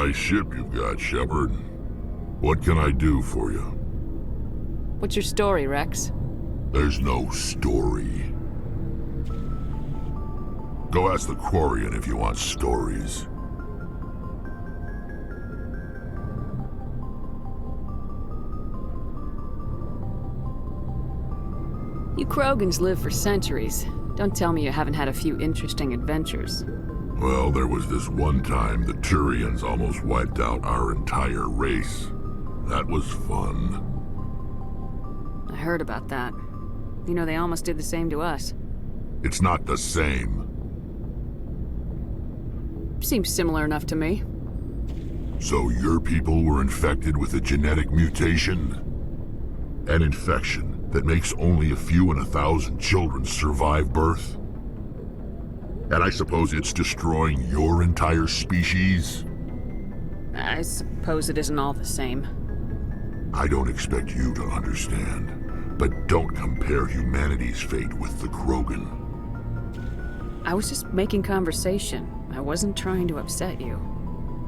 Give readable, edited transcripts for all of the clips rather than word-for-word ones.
Nice ship you've got, Shepard. What can I do for you? What's your story, Rex? There's no story. Go ask the Quarian if you want stories. You Krogans live for centuries. Don't tell me you haven't had a few interesting adventures. Well, there was this one time the Turians almost wiped out our entire race. That was fun. I heard about that. You know, they almost did the same to us. It's not the same. Seems similar enough to me. So your people were infected with a genetic mutation? An infection that makes only a few in 1,000 children survive birth? And I suppose it's destroying your entire species? I suppose it isn't all the same. I don't expect you to understand, but don't compare humanity's fate with the Krogan. I was just making conversation. I wasn't trying to upset you.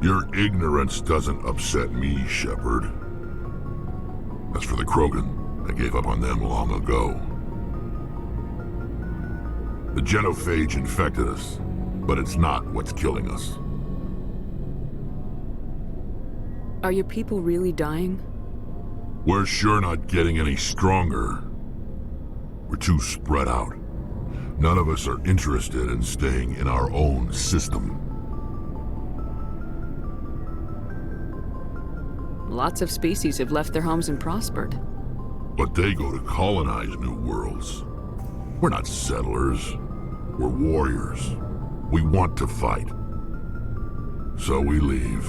Your ignorance doesn't upset me, Shepard. As for the Krogan, I gave up on them long ago. The genophage infected us, but it's not what's killing us. Are your people really dying? We're sure not getting any stronger. We're too spread out. None of us are interested in staying in our own system. Lots of species have left their homes and prospered. But they go to colonize new worlds. We're not settlers. We're warriors. We want to fight. So we leave.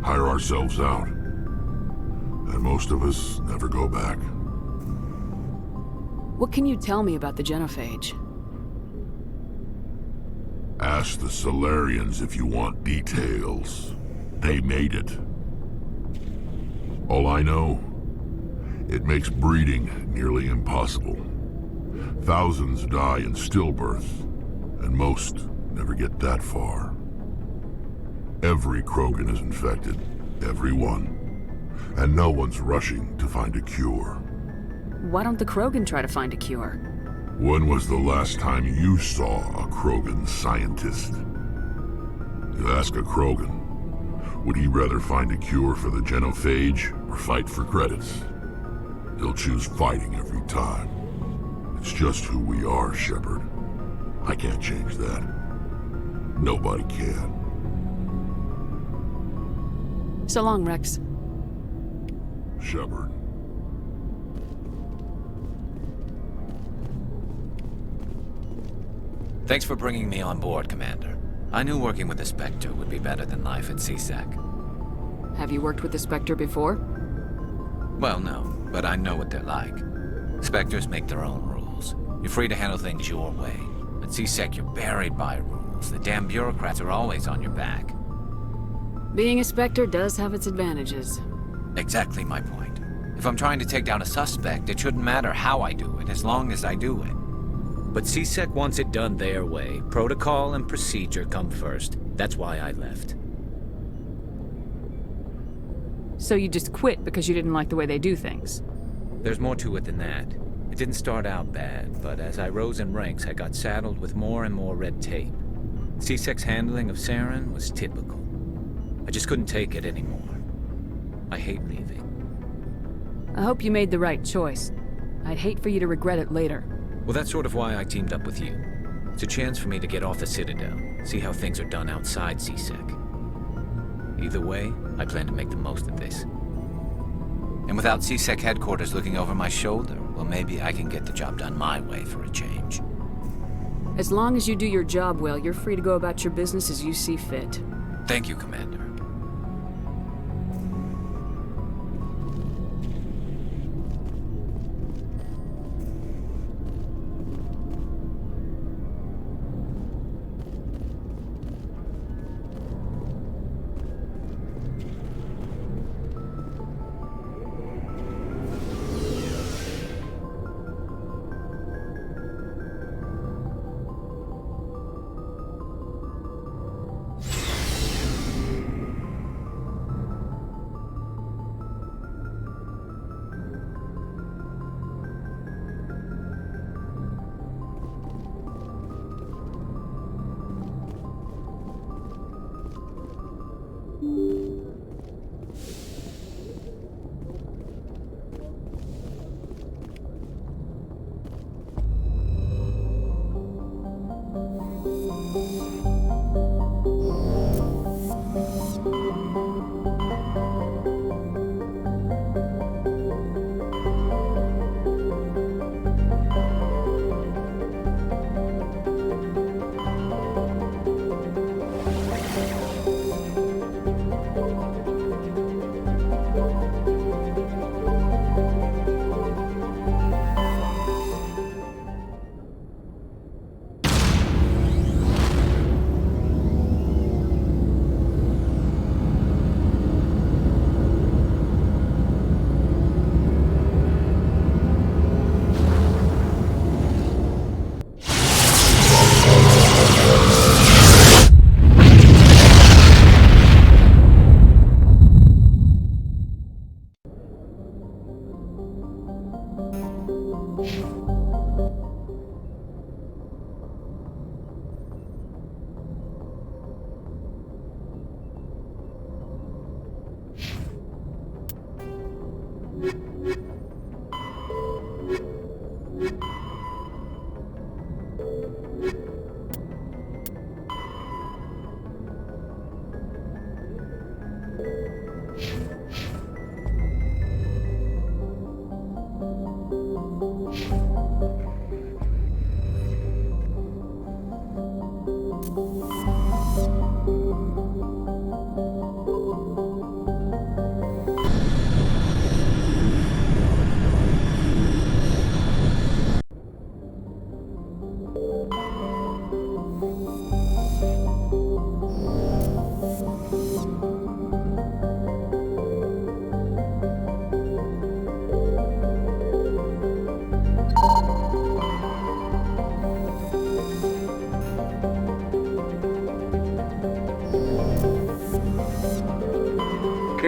Hire ourselves out. And most of us never go back. What can you tell me about the genophage? Ask the Solarians if you want details. They made it. All I know, it makes breeding nearly impossible. Thousands die in stillbirth, and most never get that far. Every Krogan is infected, every one. And no one's rushing to find a cure. Why don't the Krogan try to find a cure? When was the last time you saw a Krogan scientist? You ask a Krogan, would he rather find a cure for the genophage or fight for credits? He'll choose fighting every time. It's just who we are, Shepard. I can't change that. Nobody can. So long, Rex. Shepard. Thanks for bringing me on board, Commander. I knew working with the Spectre would be better than life at CSEC. Have you worked with the Spectre before? Well, no, but I know what they're like. Spectres make their own rules. You're free to handle things your way. At CSEC, you're buried by rules. The damn bureaucrats are always on your back. Being a Spectre does have its advantages. Exactly my point. If I'm trying to take down a suspect, it shouldn't matter how I do it, as long as I do it. But CSEC wants it done their way. Protocol and procedure come first. That's why I left. So you just quit because you didn't like the way they do things? There's more to it than that. It didn't start out bad, but as I rose in ranks, I got saddled with more and more red tape. CSEC's handling of Saren was typical. I just couldn't take it anymore. I hate leaving. I hope you made the right choice. I'd hate for you to regret it later. Well, that's sort of why I teamed up with you. It's a chance for me to get off the Citadel, see how things are done outside CSEC. Either way, I plan to make the most of this. And without CSEC headquarters looking over my shoulder, well, maybe I can get the job done my way for a change. As long as you do your job well, you're free to go about your business as you see fit. Thank you, Commander.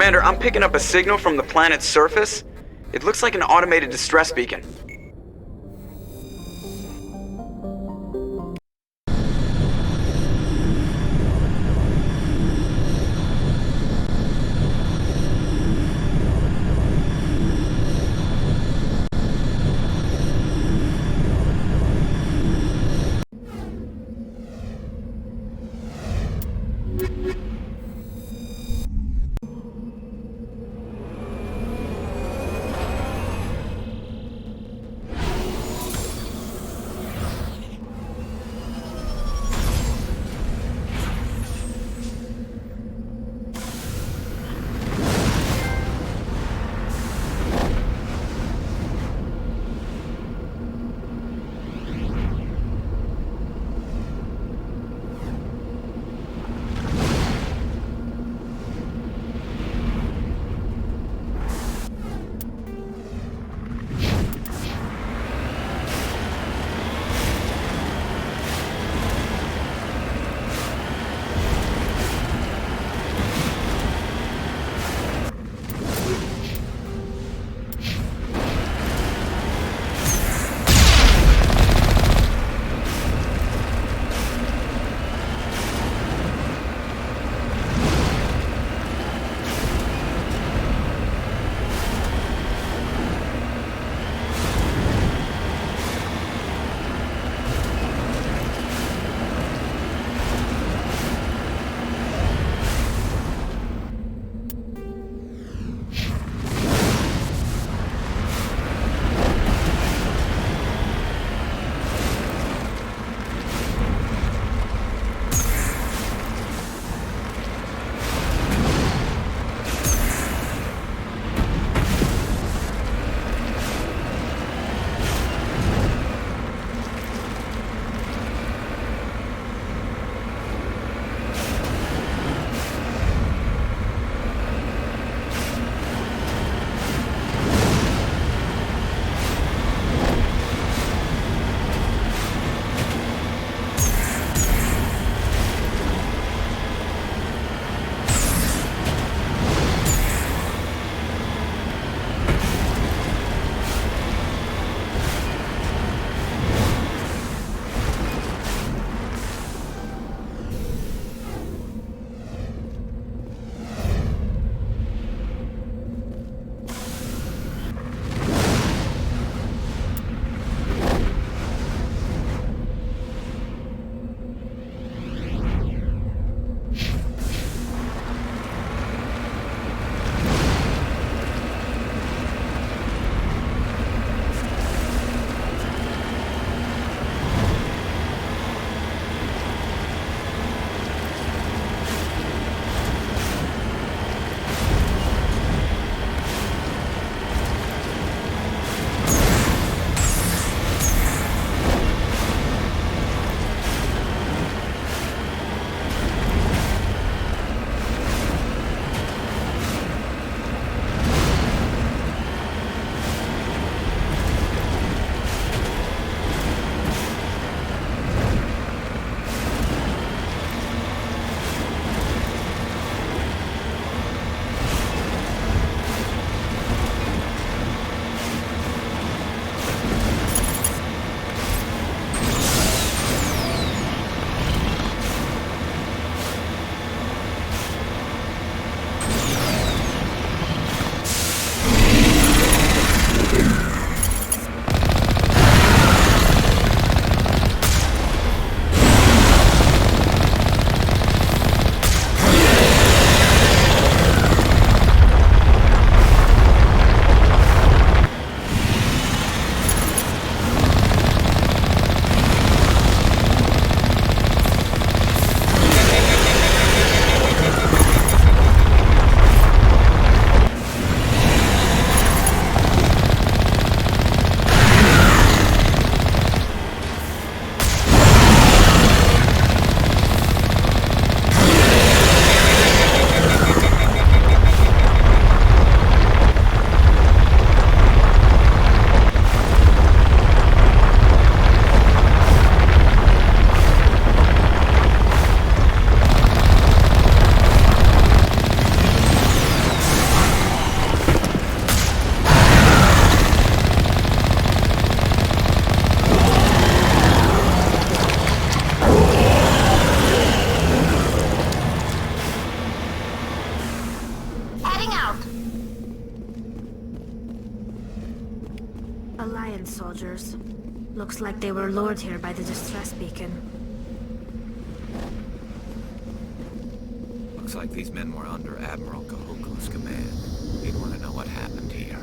Commander, I'm picking up a signal from the planet's surface. It looks like an automated distress beacon. Alliance soldiers. Looks like they were lured here by the distress beacon. Looks like these men were under Admiral Kahuku's command. He'd want to know what happened here.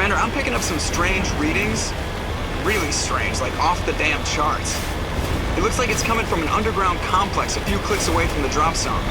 Commander, I'm picking up some strange readings. Really strange, like off the damn charts. It looks like it's coming from an underground complex a few clicks away from the drop zone.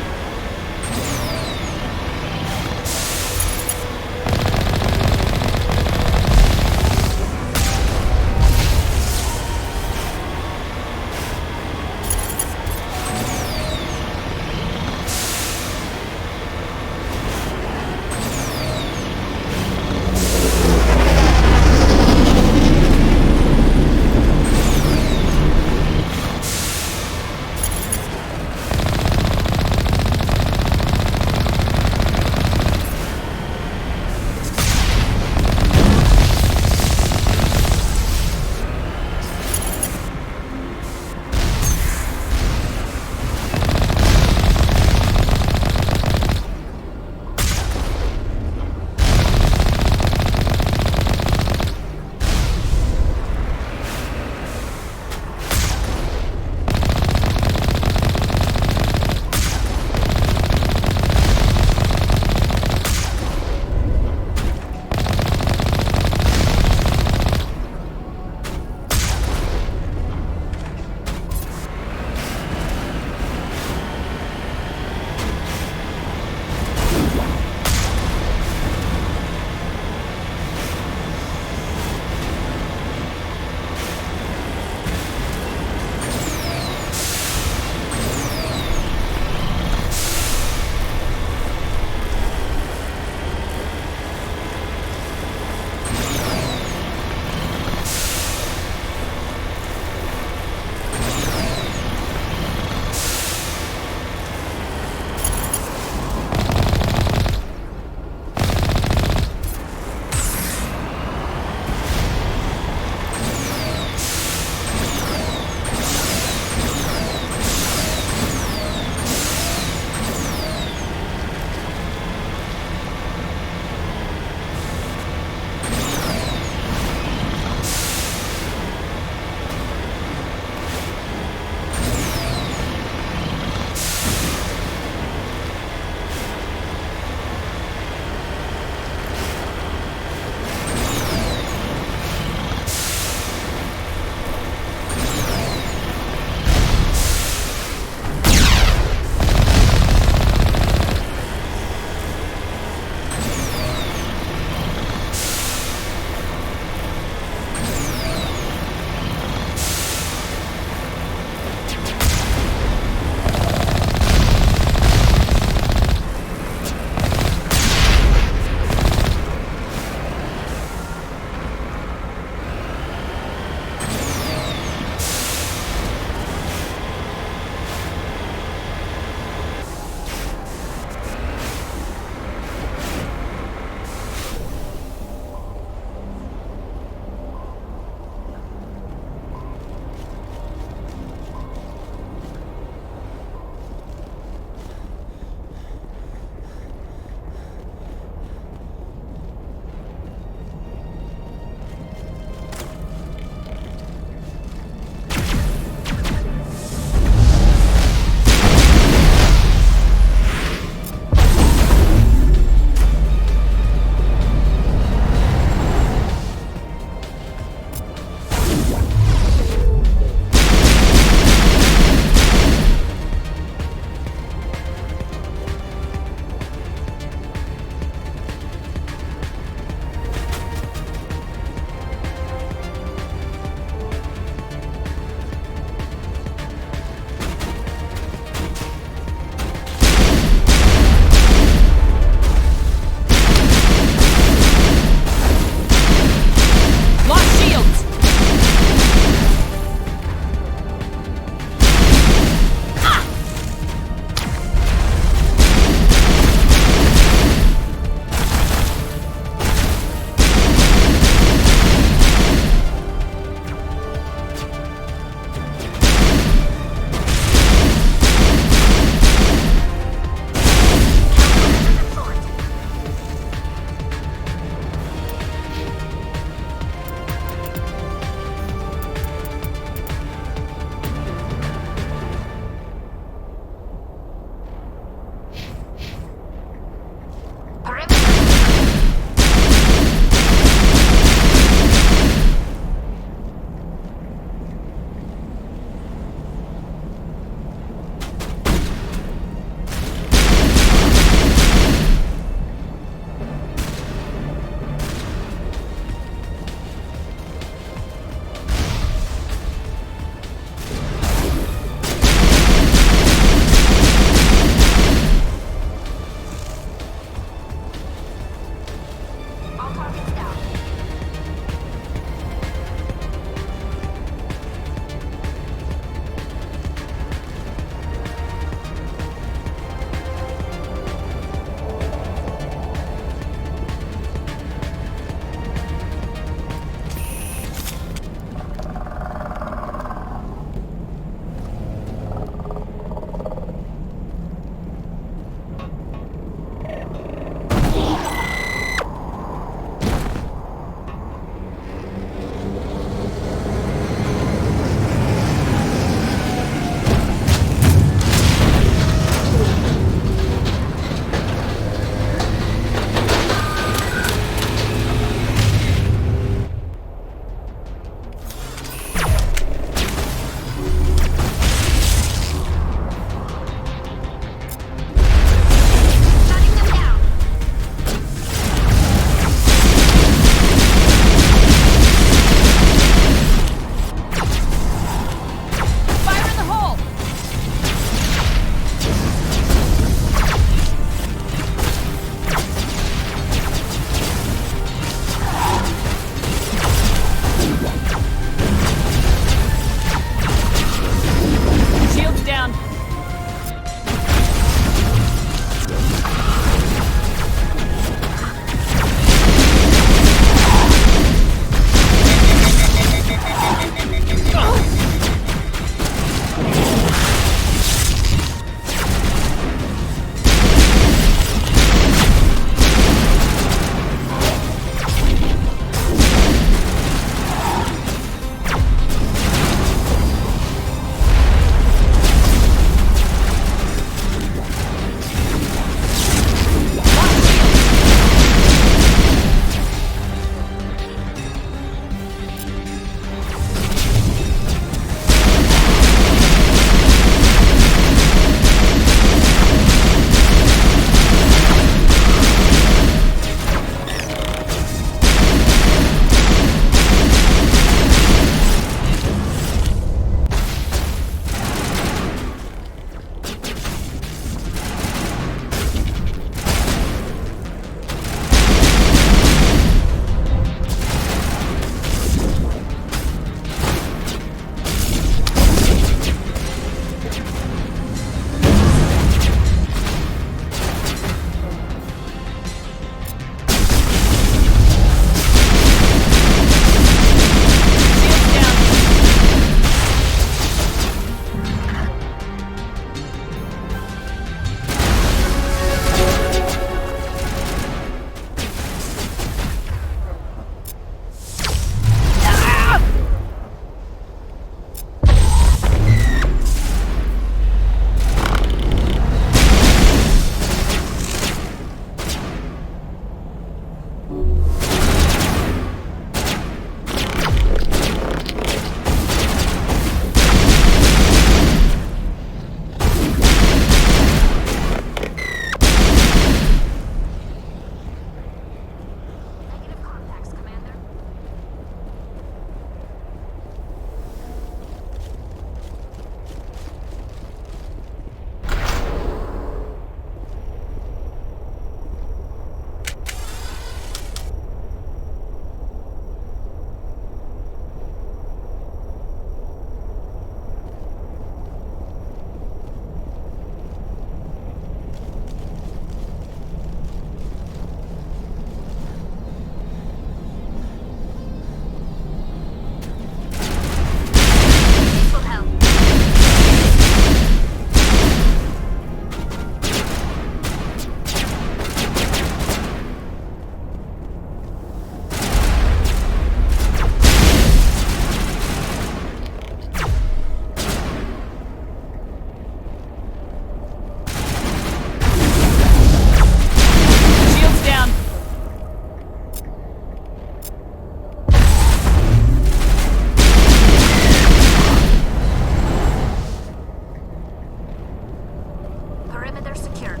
Perimeter secured.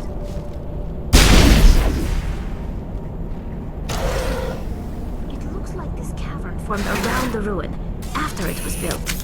It looks like this cavern formed around the ruin, after it was built.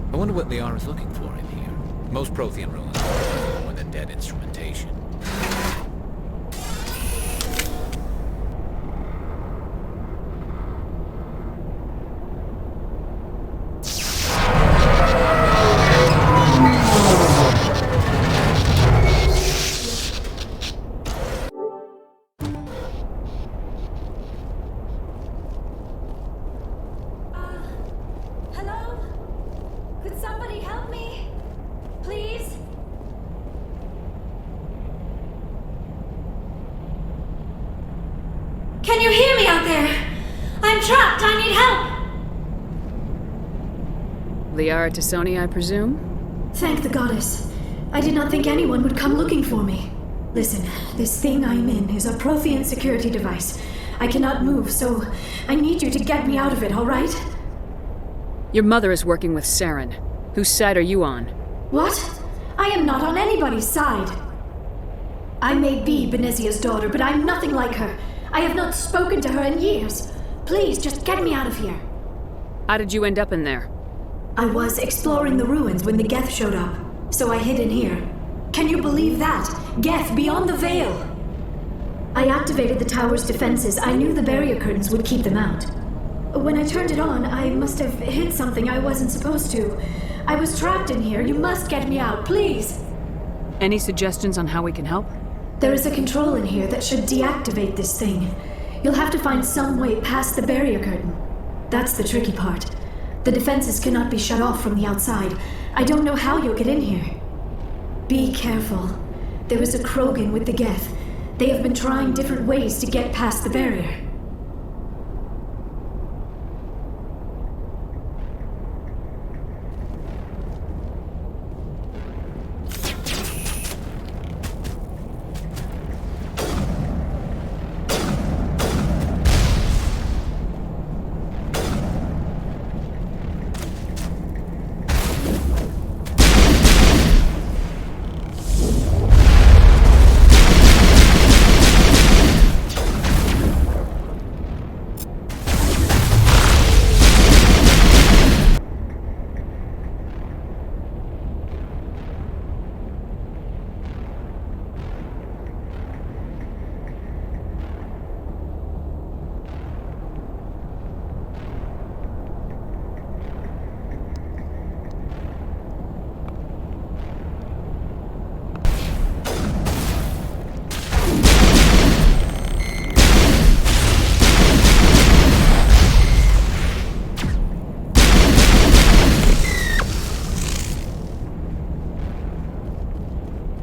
I wonder what Liara's looking for in here. Most Prothean ruins are more than dead instrumentation. Hello? Could somebody help me? Please? Can you hear me out there? I'm trapped. I need help. Liara Tassoni, I presume? Thank the goddess. I did not think anyone would come looking for me. Listen, this thing I'm in is a Prothean security device. I cannot move, so I need you to get me out of it, all right? Your mother is working with Saren. Whose side are you on? What? I am not on anybody's side. I may be Benezia's daughter, but I'm nothing like her. I have not spoken to her in years. Please, just get me out of here. How did you end up in there? I was exploring the ruins when the Geth showed up, so I hid in here. Can you believe that? Geth beyond the veil! I activated the tower's defenses. I knew the barrier curtains would keep them out. When I turned it on, I must have hit something I wasn't supposed to. I was trapped in here. You must get me out, please! Any suggestions on how we can help? There is a control in here that should deactivate this thing. You'll have to find some way past the barrier curtain. That's the tricky part. The defenses cannot be shut off from the outside. I don't know how you'll get in here. Be careful. There is a Krogan with the Geth. They have been trying different ways to get past the barrier.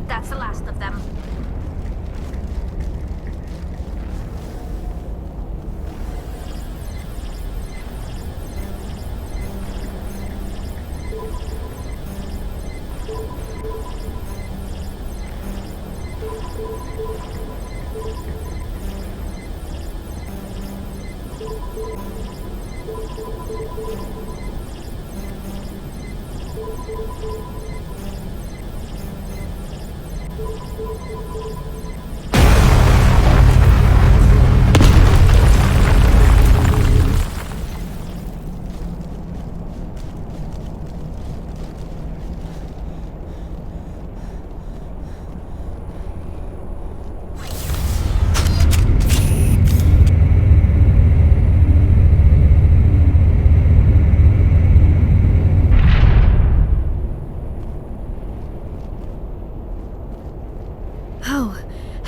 That's the last of them.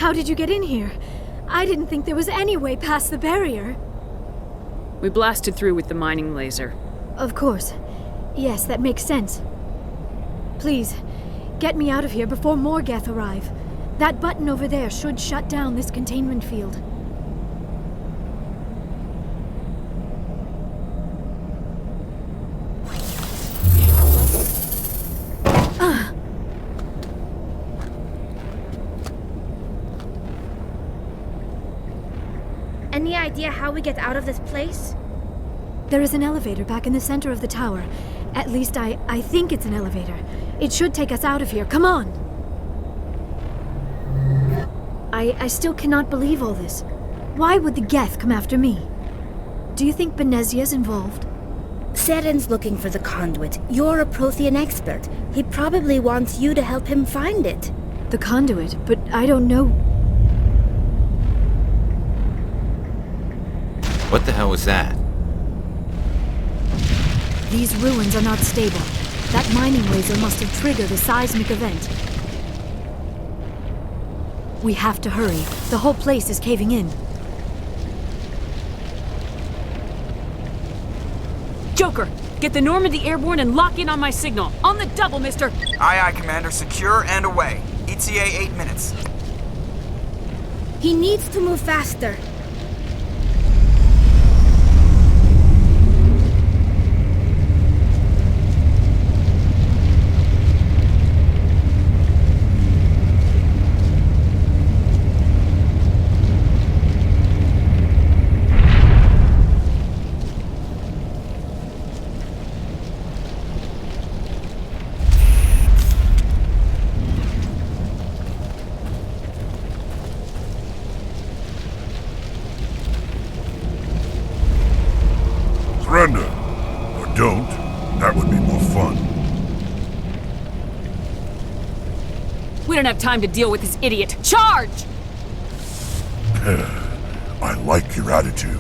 How did you get in here? I didn't think there was any way past the barrier. We blasted through with the mining laser. Of course. Yes, that makes sense. Please, get me out of here before more Geth arrive. That button over there should shut down this containment field. Any idea how we get out of this place? There is an elevator back in the center of the tower. At least I think it's an elevator. It should take us out of here. Come on! I still cannot believe all this. Why would the Geth come after me? Do you think Benezia's involved? Seren's looking for the conduit. You're a Prothean expert. He probably wants you to help him find it. The conduit, but I don't know. What the hell was that? These ruins are not stable. That mining laser must have triggered a seismic event. We have to hurry. The whole place is caving in. Joker, get the Normandy airborne and lock in on my signal. On the double, mister! Aye, aye, Commander. Secure and away. ETA 8 minutes. He needs to move faster. Surrender. Or don't. That would be more fun. We don't have time to deal with this idiot. Charge! I like your attitude.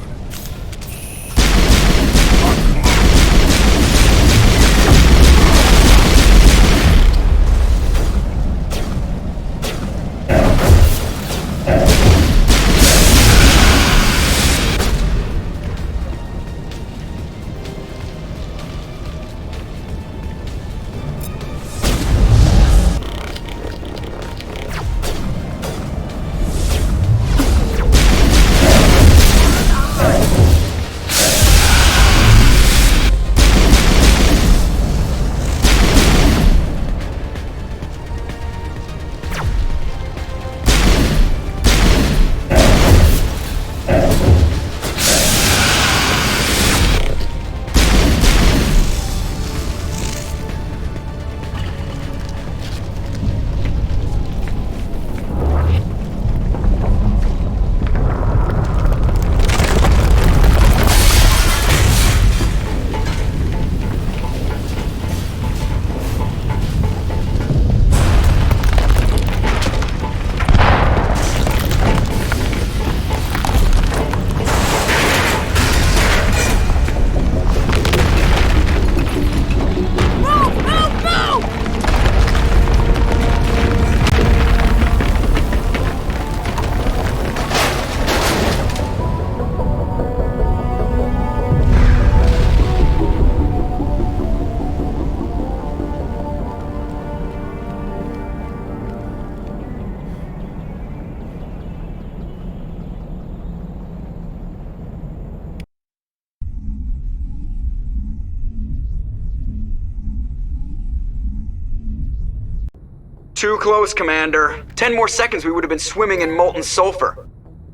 Too close, Commander. 10 more seconds we would have been swimming in molten sulfur.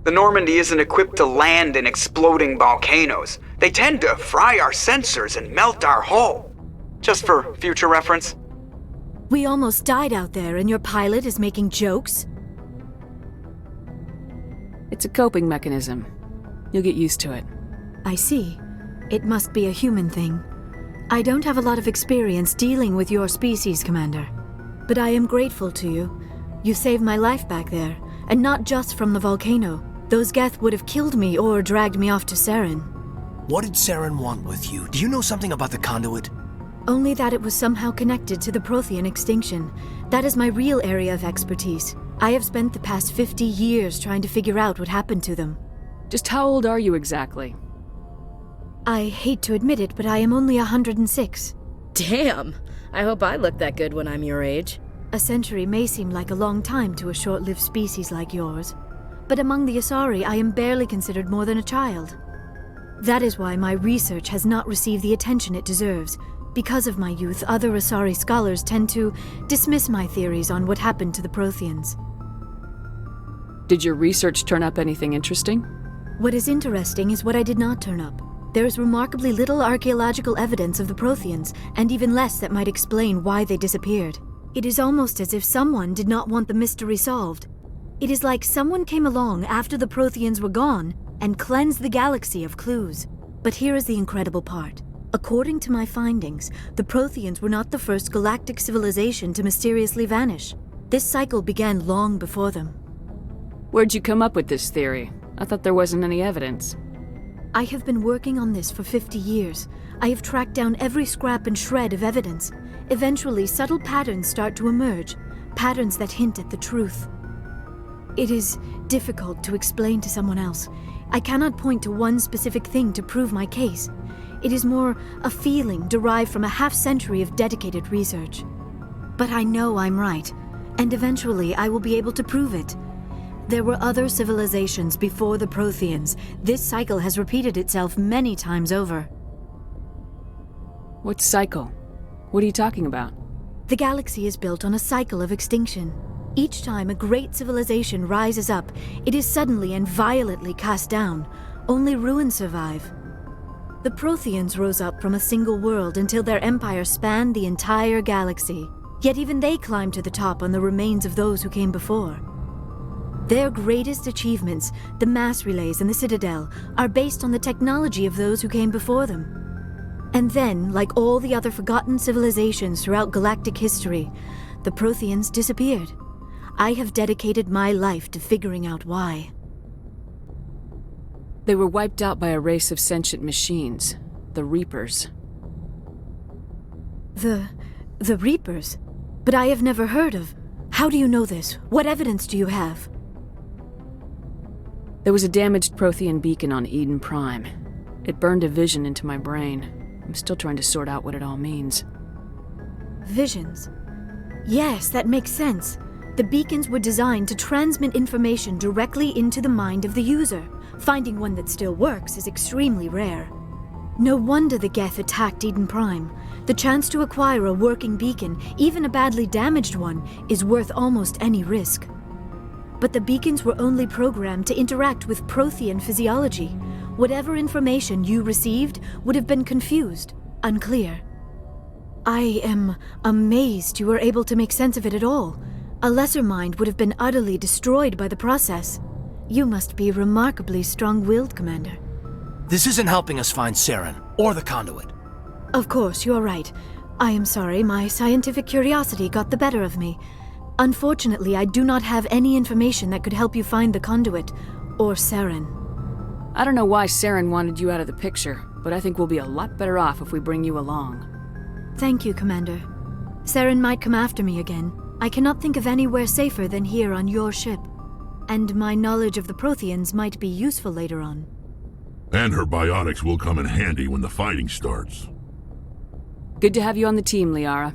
The Normandy isn't equipped to land in exploding volcanoes. They tend to fry our sensors and melt our hull. Just for future reference. We almost died out there, and your pilot is making jokes? It's a coping mechanism. You'll get used to it. I see. It must be a human thing. I don't have a lot of experience dealing with your species, Commander. But I am grateful to you. You saved my life back there, and not just from the volcano. Those Geth would have killed me or dragged me off to Saren. What did Saren want with you? Do you know something about the conduit? Only that it was somehow connected to the Prothean extinction. That is my real area of expertise. I have spent the past 50 years trying to figure out what happened to them. Just how old are you exactly? I hate to admit it, but I am only 106. Damn! I hope I look that good when I'm your age. A century may seem like a long time to a short-lived species like yours, but among the Asari I am barely considered more than a child. That is why my research has not received the attention it deserves. Because of my youth, other Asari scholars tend to dismiss my theories on what happened to the Protheans. Did your research turn up anything interesting? What is interesting is what I did not turn up. There is remarkably little archaeological evidence of the Protheans, and even less that might explain why they disappeared. It is almost as if someone did not want the mystery solved. It is like someone came along after the Protheans were gone and cleansed the galaxy of clues. But here is the incredible part. According to my findings, the Protheans were not the first galactic civilization to mysteriously vanish. This cycle began long before them. Where'd you come up with this theory? I thought there wasn't any evidence. I have been working on this for 50 years. I have tracked down every scrap and shred of evidence. Eventually, subtle patterns start to emerge, patterns that hint at the truth. It is difficult to explain to someone else. I cannot point to one specific thing to prove my case. It is more a feeling derived from a half-century of dedicated research. But I know I'm right, and eventually I will be able to prove it. There were other civilizations before the Protheans. This cycle has repeated itself many times over. What cycle? What are you talking about? The galaxy is built on a cycle of extinction. Each time a great civilization rises up, it is suddenly and violently cast down. Only ruins survive. The Protheans rose up from a single world until their empire spanned the entire galaxy. Yet even they climbed to the top on the remains of those who came before. Their greatest achievements, the mass relays and the Citadel, are based on the technology of those who came before them. And then, like all the other forgotten civilizations throughout galactic history, the Protheans disappeared. I have dedicated my life to figuring out why. They were wiped out by a race of sentient machines, the Reapers. The Reapers? But I have never heard of. How do you know this? What evidence do you have? There was a damaged Prothean beacon on Eden Prime. It burned a vision into my brain. I'm still trying to sort out what it all means. Visions? Yes, that makes sense. The beacons were designed to transmit information directly into the mind of the user. Finding one that still works is extremely rare. No wonder the Geth attacked Eden Prime. The chance to acquire a working beacon, even a badly damaged one, is worth almost any risk. But the beacons were only programmed to interact with Prothean physiology. Whatever information you received would have been confused, unclear. I am amazed you were able to make sense of it at all. A lesser mind would have been utterly destroyed by the process. You must be remarkably strong-willed, Commander. This isn't helping us find Saren, or the conduit. Of course, you're right. I am sorry, my scientific curiosity got the better of me. Unfortunately, I do not have any information that could help you find the conduit, or Saren. I don't know why Saren wanted you out of the picture, but I think we'll be a lot better off if we bring you along. Thank you, Commander. Saren might come after me again. I cannot think of anywhere safer than here on your ship. And my knowledge of the Protheans might be useful later on. And her biotics will come in handy when the fighting starts. Good to have you on the team, Liara.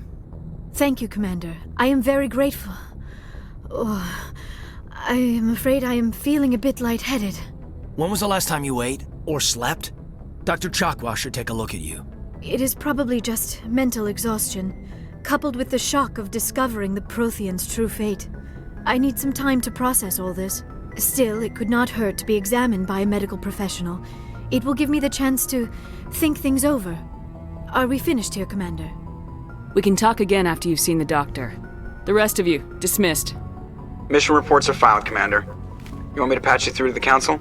Thank you, Commander. I am very grateful. Oh, I am afraid I am feeling a bit lightheaded. When was the last time you ate, or slept? Dr. Chakwa should take a look at you. It is probably just mental exhaustion, coupled with the shock of discovering the Protheans' true fate. I need some time to process all this. Still, it could not hurt to be examined by a medical professional. It will give me the chance to think things over. Are we finished here, Commander? We can talk again after you've seen the doctor. The rest of you, dismissed. Mission reports are filed, Commander. You want me to patch you through to the Council?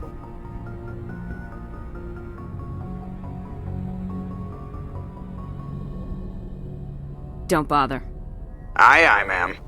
Don't bother. Aye, aye, ma'am.